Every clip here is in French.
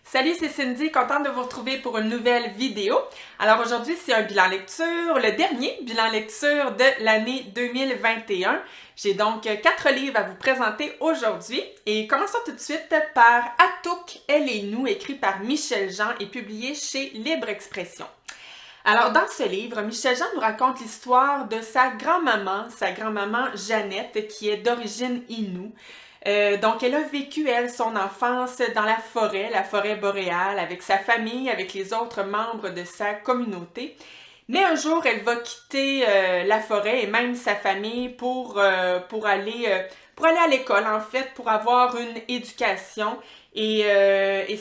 Salut, c'est Cindy, contente de vous retrouver pour une nouvelle vidéo. Alors aujourd'hui, c'est un bilan lecture, le dernier bilan lecture de l'année 2021. J'ai donc 4 livres à vous présenter aujourd'hui et commençons tout de suite par Atouk, elle et nous, écrit par Michel Jean et publié chez Libre Expression. Alors, dans ce livre, Michel Jean nous raconte l'histoire de sa grand-maman Jeannette, qui est d'origine Innu. Donc, elle a vécu, elle, son enfance dans la forêt boréale, avec sa famille, avec les autres membres de sa communauté. Mais un jour, elle va quitter la forêt et même sa famille pour aller à l'école, en fait, pour avoir une éducation. Et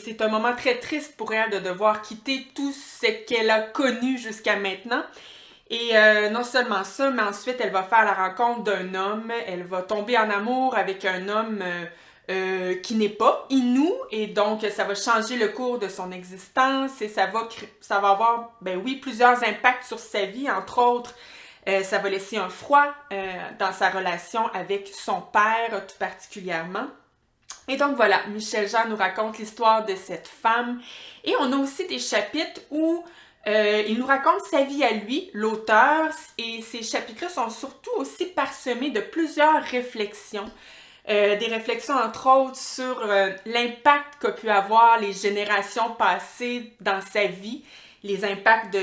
c'est un moment très triste pour elle de devoir quitter tout ce qu'elle a connu jusqu'à maintenant. Et non seulement ça, mais ensuite elle va faire la rencontre d'un homme, elle va tomber en amour avec un homme qui n'est pas Innu, et donc ça va changer le cours de son existence et ça va avoir, ben oui, plusieurs impacts sur sa vie, entre autres. Ça va laisser un froid dans sa relation avec son père, tout particulièrement. Et donc voilà, Michel Jean nous raconte l'histoire de cette femme. Et on a aussi des chapitres où il nous raconte sa vie à lui, l'auteur, et ces chapitres-là sont surtout aussi parsemés de plusieurs réflexions. Des réflexions entre autres sur l'impact qu'a pu avoir les générations passées dans sa vie, les impacts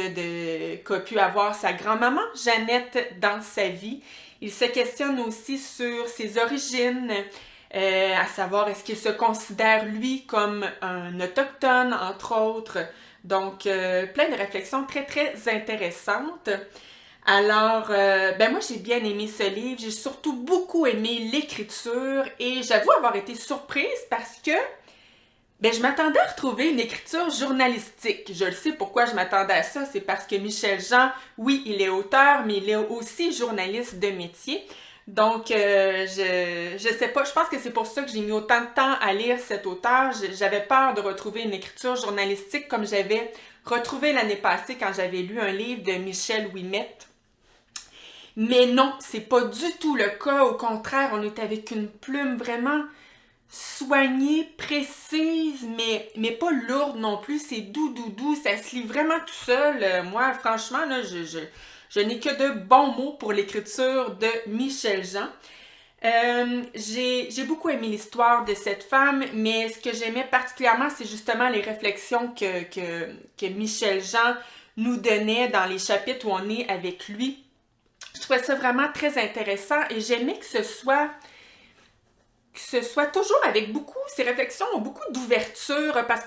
qu'a pu avoir sa grand-maman Jeannette dans sa vie. Il se questionne aussi sur ses origines, à savoir est-ce qu'il se considère lui comme un autochtone, entre autres. Donc, plein de réflexions très, très intéressantes. Alors, moi, j'ai bien aimé ce livre. J'ai surtout beaucoup aimé l'écriture et j'avoue avoir été surprise parce que je m'attendais à retrouver une écriture journalistique. Je le sais pourquoi je m'attendais à ça. C'est parce que Michel Jean, oui, il est auteur, mais il est aussi journaliste de métier. Donc, je sais pas, je pense que c'est pour ça que j'ai mis autant de temps à lire cet auteur. J'avais peur de retrouver une écriture journalistique comme j'avais retrouvé l'année passée quand j'avais lu un livre de Michel Ouimet. Mais non, c'est pas du tout le cas. Au contraire, on est avec une plume vraiment soignée, précise, mais pas lourde non plus. C'est doux, ça se lit vraiment tout seul. Moi, franchement, là, je n'ai que de bons mots pour l'écriture de Michel Jean. J'ai beaucoup aimé l'histoire de cette femme, mais ce que j'aimais particulièrement, c'est justement les réflexions que Michel Jean nous donnait dans les chapitres où on est avec lui. Je trouvais ça vraiment très intéressant et j'aimais que ce soit toujours avec ces réflexions ont beaucoup d'ouverture parce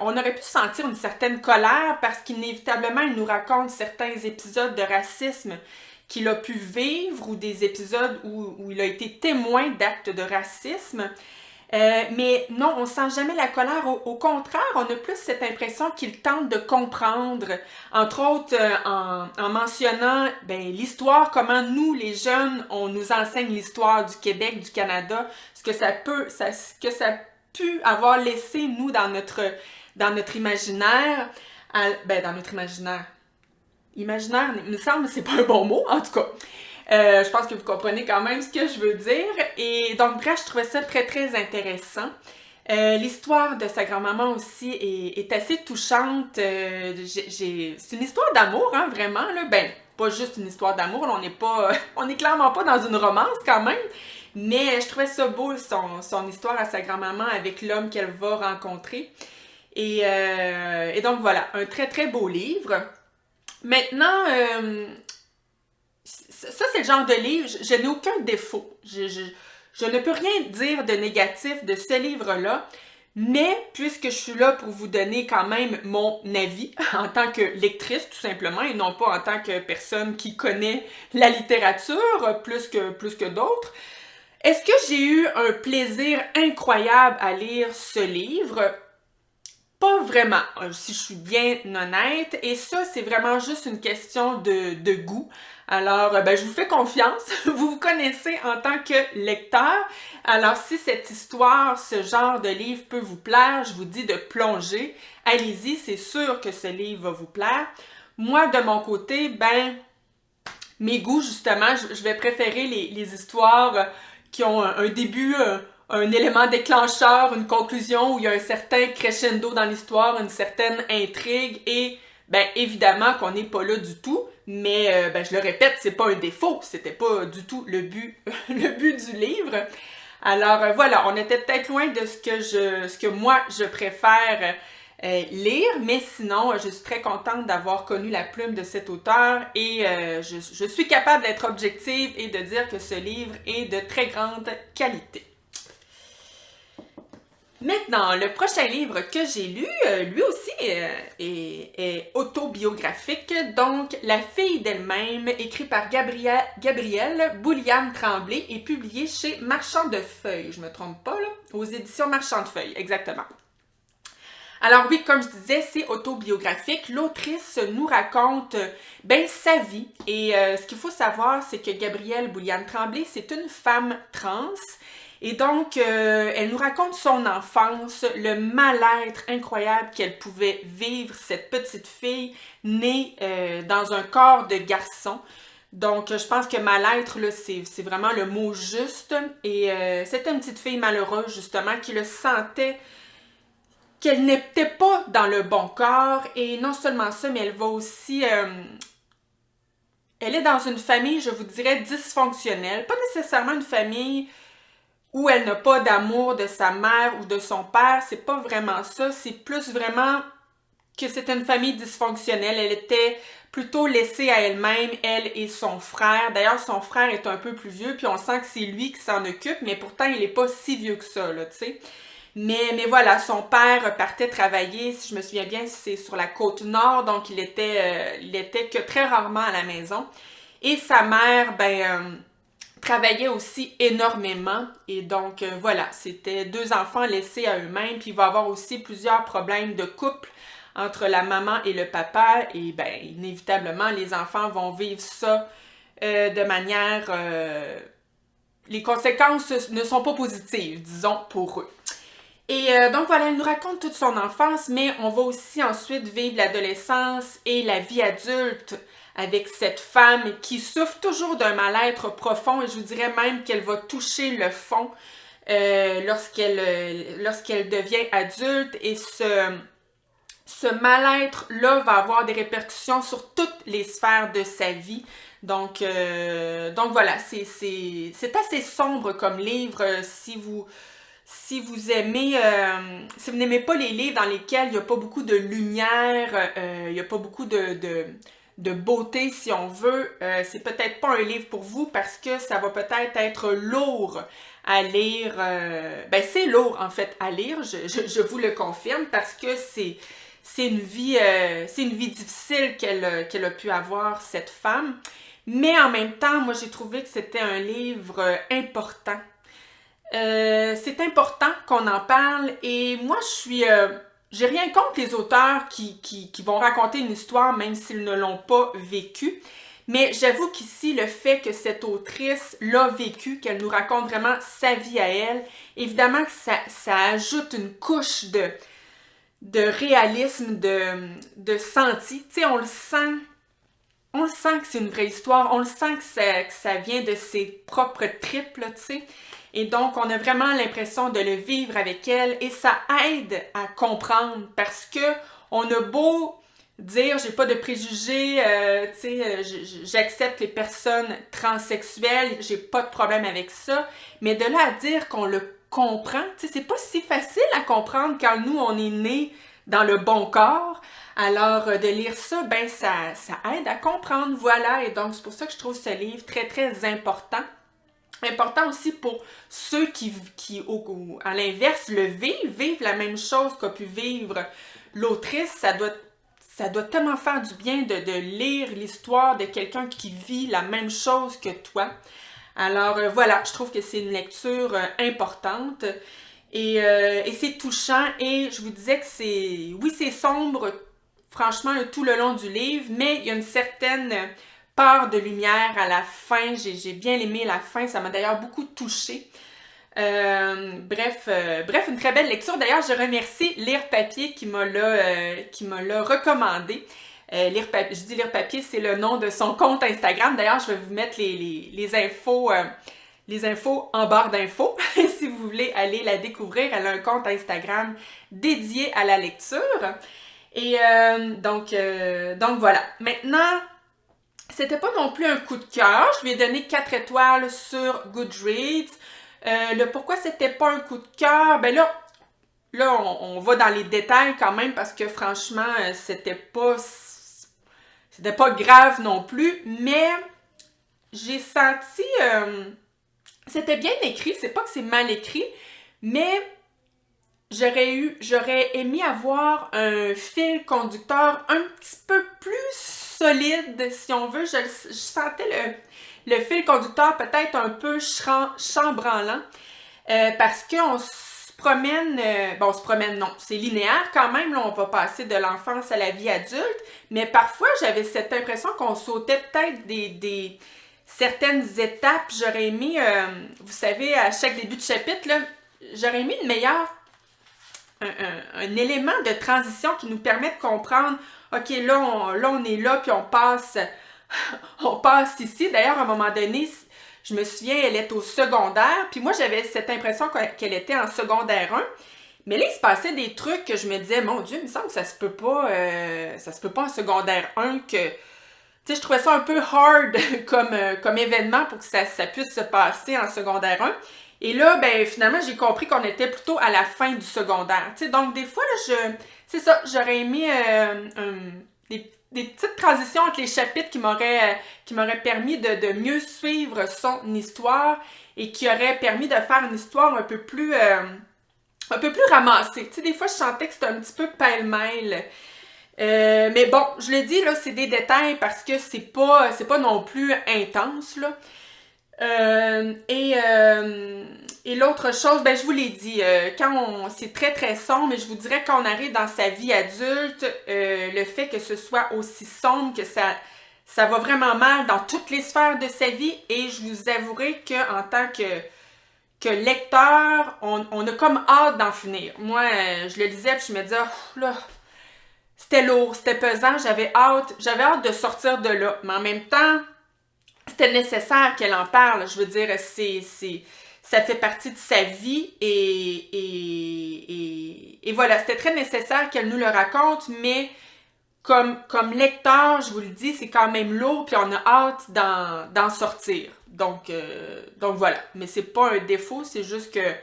on aurait pu sentir une certaine colère parce qu'inévitablement il nous raconte certains épisodes de racisme qu'il a pu vivre ou des épisodes où il a été témoin d'actes de racisme. Mais non, on sent jamais la colère. Au contraire, on a plus cette impression qu'il tente de comprendre, entre autres en mentionnant l'histoire, comment nous, les jeunes, on nous enseigne l'histoire du Québec, du Canada, ce que ça a pu avoir laissé, nous, dans notre imaginaire. Dans notre imaginaire. Imaginaire, il me semble, c'est pas un bon mot, en tout cas. Je pense que vous comprenez quand même ce que je veux dire. Et donc, bref, je trouvais ça très, très intéressant. L'histoire de sa grand-maman aussi est assez touchante. C'est une histoire d'amour, hein, vraiment. Là. Pas juste une histoire d'amour. Là, on est clairement pas dans une romance quand même. Mais je trouvais ça beau, son histoire à sa grand-maman avec l'homme qu'elle va rencontrer. Et donc, voilà, un très, très beau livre. Maintenant, ça, c'est le genre de livre, je n'ai aucun défaut. Je ne peux rien dire de négatif de ce livre-là, mais puisque je suis là pour vous donner quand même mon avis en tant que lectrice, tout simplement, et non pas en tant que personne qui connaît la littérature plus que d'autres, est-ce que j'ai eu un plaisir incroyable à lire ce livre? Pas vraiment, si je suis bien honnête, et ça, c'est vraiment juste une question de goût. Alors, je vous fais confiance, vous vous connaissez en tant que lecteur, alors si cette histoire, ce genre de livre peut vous plaire, je vous dis de plonger, allez-y, c'est sûr que ce livre va vous plaire. Moi, de mon côté, mes goûts, justement, je vais préférer les histoires qui ont un début un élément déclencheur, une conclusion où il y a un certain crescendo dans l'histoire, une certaine intrigue et ben évidemment qu'on n'est pas là du tout, mais ben, je le répète, c'est pas un défaut, c'était pas du tout le but, le but du livre. Alors voilà, on était peut-être loin de ce que moi je préfère lire, mais sinon je suis très contente d'avoir connu la plume de cet auteur et je suis capable d'être objective et de dire que ce livre est de très grande qualité. Maintenant, le prochain livre que j'ai lu, lui aussi est autobiographique, donc La fille d'elle-même, écrit par Gabrielle Bouliane-Tremblay et publié chez Marchand de Feuilles, je me trompe pas là, aux éditions Marchand de Feuilles, exactement. Alors oui, comme je disais, c'est autobiographique. L'autrice nous raconte ben sa vie et ce qu'il faut savoir, c'est que Gabrielle Bouliane-Tremblay, c'est une femme trans. Et donc, elle nous raconte son enfance, le mal-être incroyable qu'elle pouvait vivre, cette petite fille née dans un corps de garçon. Donc, je pense que mal-être, là, c'est vraiment le mot juste. Et c'était une petite fille malheureuse, justement, qui le sentait qu'elle n'était pas dans le bon corps. Et non seulement ça, mais elle va aussi... elle est dans une famille, je vous dirais, dysfonctionnelle. Pas nécessairement une famille où elle n'a pas d'amour de sa mère ou de son père, c'est pas vraiment ça, c'est plus vraiment que c'était une famille dysfonctionnelle, elle était plutôt laissée à elle-même, elle et son frère. D'ailleurs, son frère est un peu plus vieux, puis on sent que c'est lui qui s'en occupe, mais pourtant, il est pas si vieux que ça, là, tu sais. Mais voilà, son père partait travailler, si je me souviens bien, c'est sur la côte nord, donc il était que très rarement à la maison. Et sa mère, travaillait aussi énormément et donc voilà, c'était deux enfants laissés à eux-mêmes, puis il va y avoir aussi plusieurs problèmes de couple entre la maman et le papa et ben inévitablement les enfants vont vivre ça de manière... les conséquences ne sont pas positives, disons, pour eux. Et donc voilà, elle nous raconte toute son enfance, mais on va aussi ensuite vivre l'adolescence et la vie adulte avec cette femme qui souffre toujours d'un mal-être profond et je vous dirais même qu'elle va toucher le fond lorsqu'elle devient adulte et ce mal-être-là va avoir des répercussions sur toutes les sphères de sa vie. Donc voilà, c'est assez sombre comme livre si vous aimez, si vous n'aimez pas les livres dans lesquels il n'y a pas beaucoup de lumière, il n'y a pas beaucoup de beauté si on veut, c'est peut-être pas un livre pour vous parce que ça va peut-être être lourd à lire. Ben c'est lourd en fait à lire, je vous le confirme parce que c'est une vie difficile qu'elle a pu avoir cette femme. Mais en même temps, moi j'ai trouvé que c'était un livre important. C'est important qu'on en parle et moi j'ai rien contre les auteurs qui vont raconter une histoire même s'ils ne l'ont pas vécue, mais j'avoue qu'ici le fait que cette autrice l'a vécu, qu'elle nous raconte vraiment sa vie à elle, évidemment que ça ajoute une couche de réalisme, de senti, tu sais on le sent que c'est une vraie histoire, on le sent que ça vient de ses propres tripes, là, tu sais. Et donc, on a vraiment l'impression de le vivre avec elle et ça aide à comprendre parce que on a beau dire j'ai pas de préjugés, tu sais, j'accepte les personnes transsexuelles, j'ai pas de problème avec ça, mais de là à dire qu'on le comprend, tu sais, c'est pas si facile à comprendre quand nous, on est nés dans le bon corps. Alors, de lire ça, ben ça aide à comprendre, voilà. Et donc, c'est pour ça que je trouve ce livre très, très important. Important aussi pour ceux qui à l'inverse, vivent la même chose qu'a pu vivre l'autrice. Ça doit tellement faire du bien de lire l'histoire de quelqu'un qui vit la même chose que toi. Alors voilà, je trouve que c'est une lecture importante et c'est touchant et je vous disais que c'est sombre, franchement, tout le long du livre, mais il y a une certaine part de lumière à la fin. J'ai bien aimé la fin, ça m'a d'ailleurs beaucoup touchée. Bref, une très belle lecture. D'ailleurs, je remercie Lire Papier qui me l'a recommandé. Je dis Lire Papier, c'est le nom de son compte Instagram. D'ailleurs, je vais vous mettre les infos les infos en barre d'infos si vous voulez aller la découvrir. Elle a un compte Instagram dédié à la lecture. Et donc voilà. Maintenant, c'était pas non plus un coup de cœur. Je lui ai donné 4 étoiles sur Goodreads. Le pourquoi c'était pas un coup de cœur, ben là, on va dans les détails quand même parce que franchement, c'était pas grave non plus, mais j'ai senti, c'était bien écrit, c'est pas que c'est mal écrit, mais j'aurais aimé avoir un fil conducteur un petit peu plus solide, si on veut. Je sentais le fil conducteur peut-être un peu chambranlant, parce qu'on se promène, on se promène, non, c'est linéaire quand même, là, on va passer de l'enfance à la vie adulte, mais parfois j'avais cette impression qu'on sautait peut-être certaines étapes. J'aurais aimé, vous savez, à chaque début de chapitre, là, j'aurais aimé une meilleure un élément de transition qui nous permet de comprendre, OK, là, on est là, puis on passe ici. D'ailleurs, à un moment donné, je me souviens, elle est au secondaire, puis moi, j'avais cette impression qu'elle était en secondaire 1. Mais là, il se passait des trucs que je me disais, mon Dieu, il me semble que ça se peut pas en secondaire 1 que... Tu sais, je trouvais ça un peu hard comme événement pour que ça puisse se passer en secondaire 1. Et là, ben finalement, j'ai compris qu'on était plutôt à la fin du secondaire. Tu sais, donc des fois, là, c'est ça, j'aurais aimé des petites transitions entre les chapitres qui m'auraient permis de mieux suivre son histoire et qui auraient permis de faire une histoire un peu plus ramassée. Tu sais, des fois, je sentais que c'était un petit peu pêle-mêle. Mais bon, je l'ai dit, là, c'est des détails parce que c'est pas non plus intense, là. Et l'autre chose, ben je vous l'ai dit, c'est très très sombre, mais je vous dirais quand on arrive dans sa vie adulte, le fait que ce soit aussi sombre, que ça va vraiment mal dans toutes les sphères de sa vie, et je vous avouerai qu'en tant que lecteur, on a comme hâte d'en finir. Moi, je le lisais puis je me disais, oh, là, c'était lourd, c'était pesant, j'avais hâte de sortir de là, mais en même temps, c'était nécessaire qu'elle en parle. Je veux dire, ça fait partie de sa vie et voilà, c'était très nécessaire qu'elle nous le raconte, mais comme lecteur, je vous le dis, c'est quand même lourd, puis on a hâte d'en sortir. Donc voilà. Mais c'est pas un défaut, c'est juste que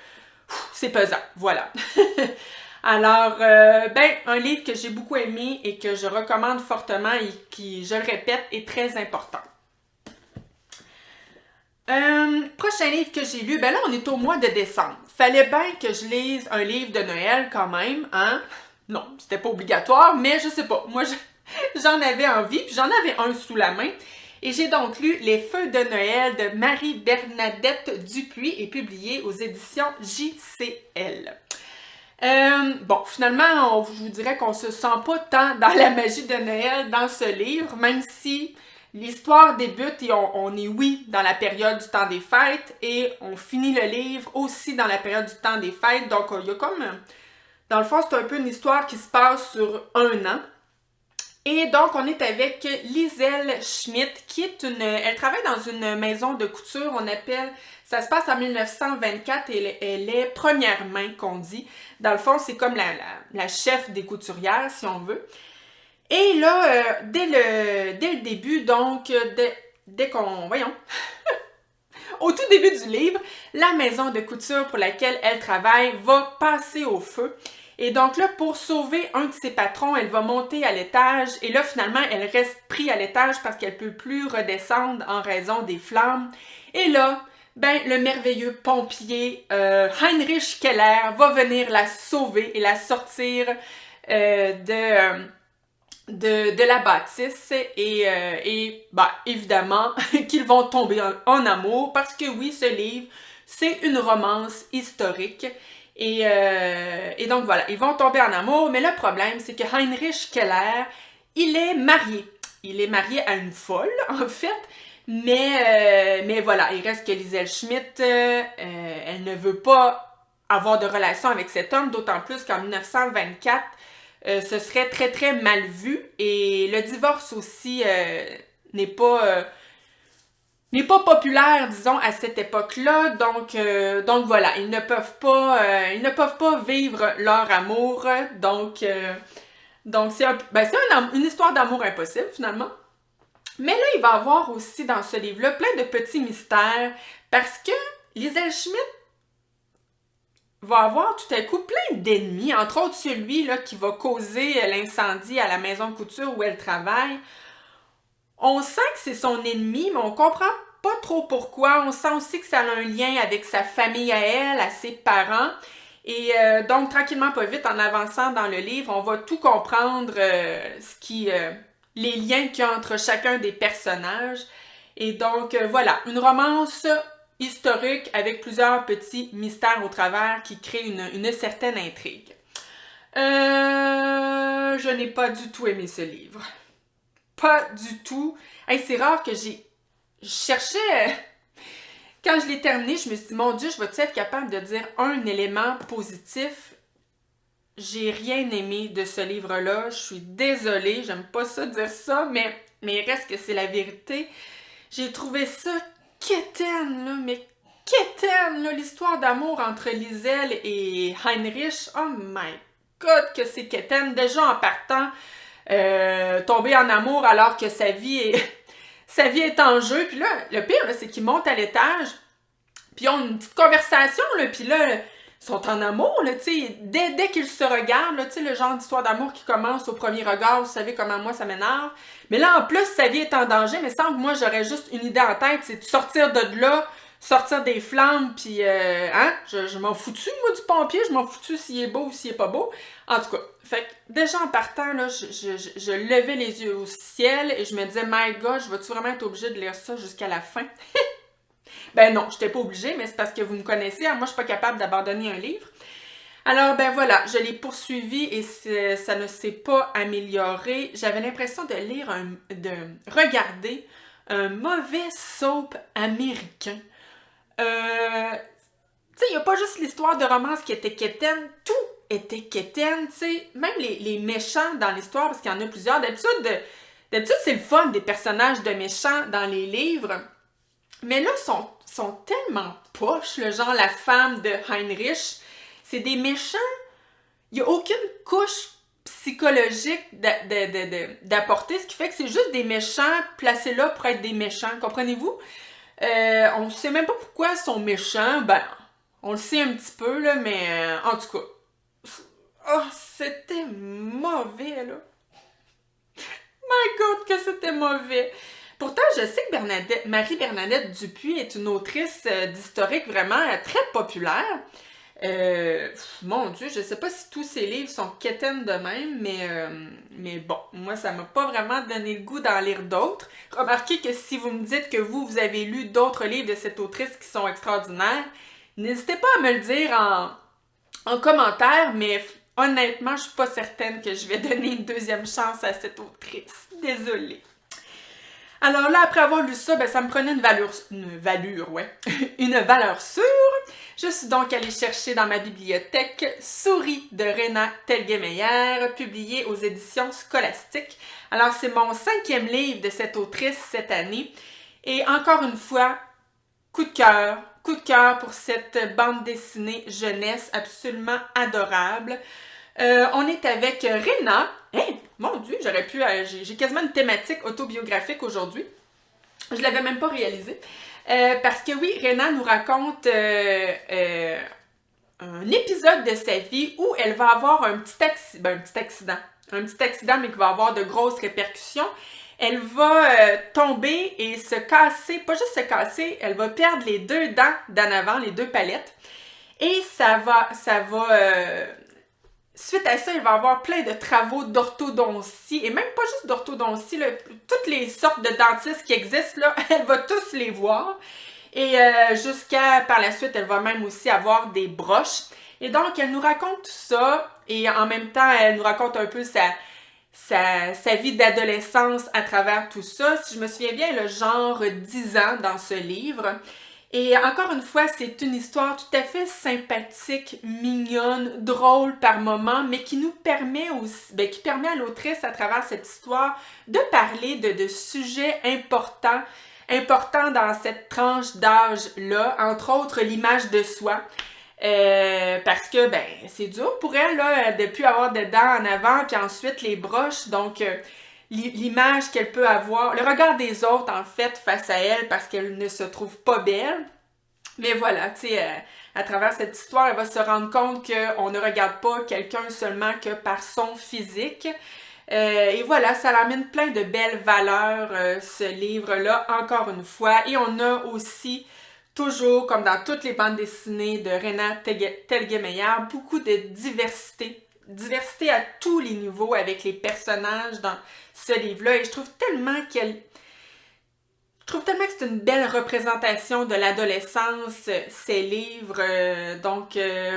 c'est pesant. Voilà. Alors, un livre que j'ai beaucoup aimé et que je recommande fortement et qui, je le répète, est très important. Prochain livre que j'ai lu, ben là, on est au mois de décembre. Fallait bien que je lise un livre de Noël quand même, hein? Non, c'était pas obligatoire, mais je sais pas. Moi, j'en avais envie, puis j'en avais un sous la main. Et j'ai donc lu Les Feux de Noël de Marie-Bernadette Dupuis et publié aux éditions JCL. Finalement, je vous dirais qu'on se sent pas tant dans la magie de Noël dans ce livre, même si l'histoire débute et on est, oui, dans la période du temps des fêtes et on finit le livre aussi dans la période du temps des fêtes. Donc, il y a comme... Dans le fond, c'est un peu une histoire qui se passe sur un an. Et donc, on est avec Liselle Schmidt, qui est elle travaille dans une maison de couture, ça se passe en 1924 et elle est première main, qu'on dit. Dans le fond, c'est comme la chef des couturières, si on veut. Et là, dès le début, donc, dès qu'on... Voyons... Au tout début du livre, la maison de couture pour laquelle elle travaille va passer au feu. Et donc là, pour sauver un de ses patrons, elle va monter à l'étage. Et là, finalement, elle reste prise à l'étage parce qu'elle ne peut plus redescendre en raison des flammes. Et là, le merveilleux pompier Heinrich Keller va venir la sauver et la sortir de la bâtisse et évidemment qu'ils vont tomber en amour parce que oui, ce livre, c'est une romance historique et donc voilà, ils vont tomber en amour, mais le problème, c'est que Heinrich Keller, il est marié. Il est marié à une folle, en fait, mais voilà, il reste que Liselle Schmidt, elle ne veut pas avoir de relation avec cet homme, d'autant plus qu'en 1924, ce serait très très mal vu et le divorce aussi n'est pas n'est pas populaire, disons, à cette époque-là. Donc voilà, ils ne peuvent pas vivre leur amour. Donc une histoire d'amour impossible, finalement. Mais là, il va y avoir aussi dans ce livre-là plein de petits mystères parce que Liesl Schmidt va avoir tout à coup plein d'ennemis, entre autres celui là, qui va causer l'incendie à la maison de couture où elle travaille. On sent que c'est son ennemi, mais on comprend pas trop pourquoi. On sent aussi que ça a un lien avec sa famille à elle, à ses parents. Et donc, tranquillement, pas vite, en avançant dans le livre, on va tout comprendre, les liens qu'il y a entre chacun des personnages. Et donc, voilà, une romance historique avec plusieurs petits mystères au travers qui créent une certaine intrigue. Je n'ai pas du tout aimé ce livre. Pas du tout. Hey, c'est rare que je cherchais... Quand je l'ai terminé, je me suis dit, mon Dieu, je vais-tu être capable de dire un élément positif? J'ai rien aimé de ce livre-là. Je suis désolée, j'aime pas ça dire ça, mais il reste que c'est la vérité. J'ai trouvé ça quétaine, là, mais quétaine, là, l'histoire d'amour entre Liesl et Heinrich. Oh my God, que c'est quétaine. Déjà en partant, tomber en amour alors que sa vie est en jeu. Puis là, le pire, là, c'est qu'ils montent à l'étage, puis ils ont une petite conversation, là, puis là, ils sont en amour, là, tu sais, dès qu'ils se regardent, là, tu sais, le genre d'histoire d'amour qui commence au premier regard, vous savez comment moi, ça m'énerve. Mais là, en plus, sa vie est en danger, mais sans que moi, j'aurais juste une idée en tête, c'est de sortir de là, sortir des flammes, puis, je m'en foutu, moi, du pompier, je m'en foutu s'il est beau ou s'il est pas beau. En tout cas, fait que déjà en partant, là, je levais les yeux au ciel et je me disais, my God, je vais-tu vraiment être obligée de lire ça jusqu'à la fin? Ben non, j'étais pas obligée, mais c'est parce que vous me connaissez, hein, moi, je suis pas capable d'abandonner un livre. Alors, ben voilà, je l'ai poursuivi et ça ne s'est pas amélioré. J'avais l'impression de regarder un mauvais soap américain. Tu sais, il n'y a pas juste l'histoire de romance qui était quétaine, tout était quétaine, tu sais. Même les méchants dans l'histoire, parce qu'il y en a plusieurs. D'habitude, c'est le fun des personnages de méchants dans les livres. Mais là, sont tellement poches, le genre la femme de Heinrich. C'est des méchants. Il n'y a aucune couche psychologique d'apporter, ce qui fait que c'est juste des méchants placés là pour être des méchants, comprenez-vous? On ne sait même pas pourquoi ils sont méchants. Ben, on le sait un petit peu, là, mais en tout cas. Oh, c'était mauvais, là. My God, que c'était mauvais. Pourtant, je sais que Marie-Bernadette Dupuis est une autrice d'historique vraiment très populaire. Mon Dieu, je sais pas si tous ses livres sont quétaines de même, mais bon, moi, ça m'a pas vraiment donné le goût d'en lire d'autres. Remarquez que si vous me dites que vous avez lu d'autres livres de cette autrice qui sont extraordinaires, n'hésitez pas à me le dire en commentaire, mais honnêtement, je suis pas certaine que je vais donner une deuxième chance à cette autrice. Désolée. Alors là, après avoir lu ça, ben, ça me prenait une valeur sûre. Je suis donc allée chercher dans ma bibliothèque Souris de Rena Telgemeier, publié aux éditions Scholastique. Alors, c'est mon 5e livre de cette autrice cette année. Et encore une fois, coup de cœur pour cette bande dessinée jeunesse absolument adorable. On est avec Rena. Hey, mon Dieu, j'ai quasiment une thématique autobiographique aujourd'hui. Je l'avais même pas réalisé. Parce que oui, Rena nous raconte un épisode de sa vie où elle va avoir un petit accident, mais qui va avoir de grosses répercussions. Elle va tomber et se casser, pas juste se casser, elle va perdre les 2 dents d'en avant, les 2 palettes. Et suite à ça, il va y avoir plein de travaux d'orthodontie, et même pas juste d'orthodontie, là, toutes les sortes de dentistes qui existent, là, elle va tous les voir. Et par la suite, elle va même aussi avoir des broches. Et donc, elle nous raconte tout ça, et en même temps, elle nous raconte un peu sa vie d'adolescence à travers tout ça. Si je me souviens bien, elle a genre 10 ans dans ce livre. Et encore une fois, c'est une histoire tout à fait sympathique, mignonne, drôle par moments, mais qui nous permet aussi, qui permet à l'autrice, à travers cette histoire, de parler de sujets importants important dans cette tranche d'âge-là, entre autres l'image de soi. Parce que, ben, c'est dur pour elle, là, de plus avoir de dents en avant, puis ensuite les broches, donc l'image qu'elle peut avoir, le regard des autres, en fait, face à elle, parce qu'elle ne se trouve pas belle. Mais voilà, tu sais, à travers cette histoire, elle va se rendre compte qu'on ne regarde pas quelqu'un seulement que par son physique. Et voilà, ça l'amène plein de belles valeurs, ce livre-là, encore une fois. Et on a aussi, toujours, comme dans toutes les bandes dessinées de Raina Telgemeier, beaucoup de diversité. Diversité à tous les niveaux avec les personnages dans ce livre-là. Et je trouve tellement que c'est une belle représentation de l'adolescence, ces livres.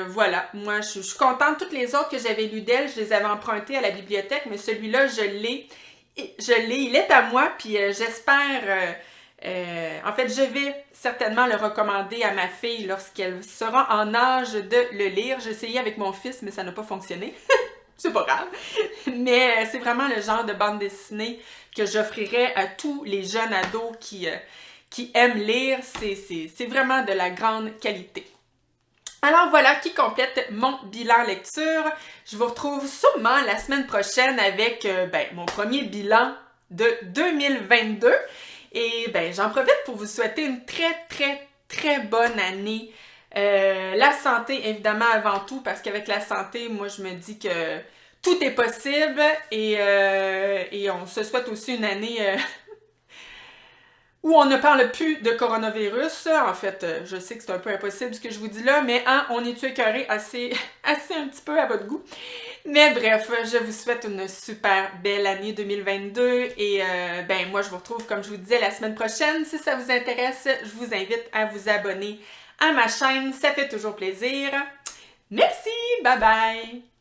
Voilà, moi je suis contente. Toutes les autres que j'avais lues d'elle, je les avais empruntées à la bibliothèque, mais celui-là, je l'ai. Il est à moi, puis j'espère... en fait, je vais certainement le recommander à ma fille lorsqu'elle sera en âge de le lire. J'ai essayé avec mon fils, mais ça n'a pas fonctionné. C'est pas grave. Mais c'est vraiment le genre de bande dessinée que j'offrirais à tous les jeunes ados qui aiment lire. C'est vraiment de la grande qualité. Alors voilà qui complète mon bilan lecture. Je vous retrouve sûrement la semaine prochaine avec mon premier bilan de 2022. Et ben j'en profite pour vous souhaiter une très bonne année. La santé, évidemment, avant tout, parce qu'avec la santé, moi, je me dis que tout est possible et on se souhaite aussi une année où on ne parle plus de coronavirus. En fait, je sais que c'est un peu impossible ce que je vous dis là, mais on est-tu écœuré assez un petit peu à votre goût. Mais bref, je vous souhaite une super belle année 2022 et moi, je vous retrouve, comme je vous disais, la semaine prochaine. Si ça vous intéresse, je vous invite à vous abonner à ma chaîne, ça fait toujours plaisir. Merci, bye bye!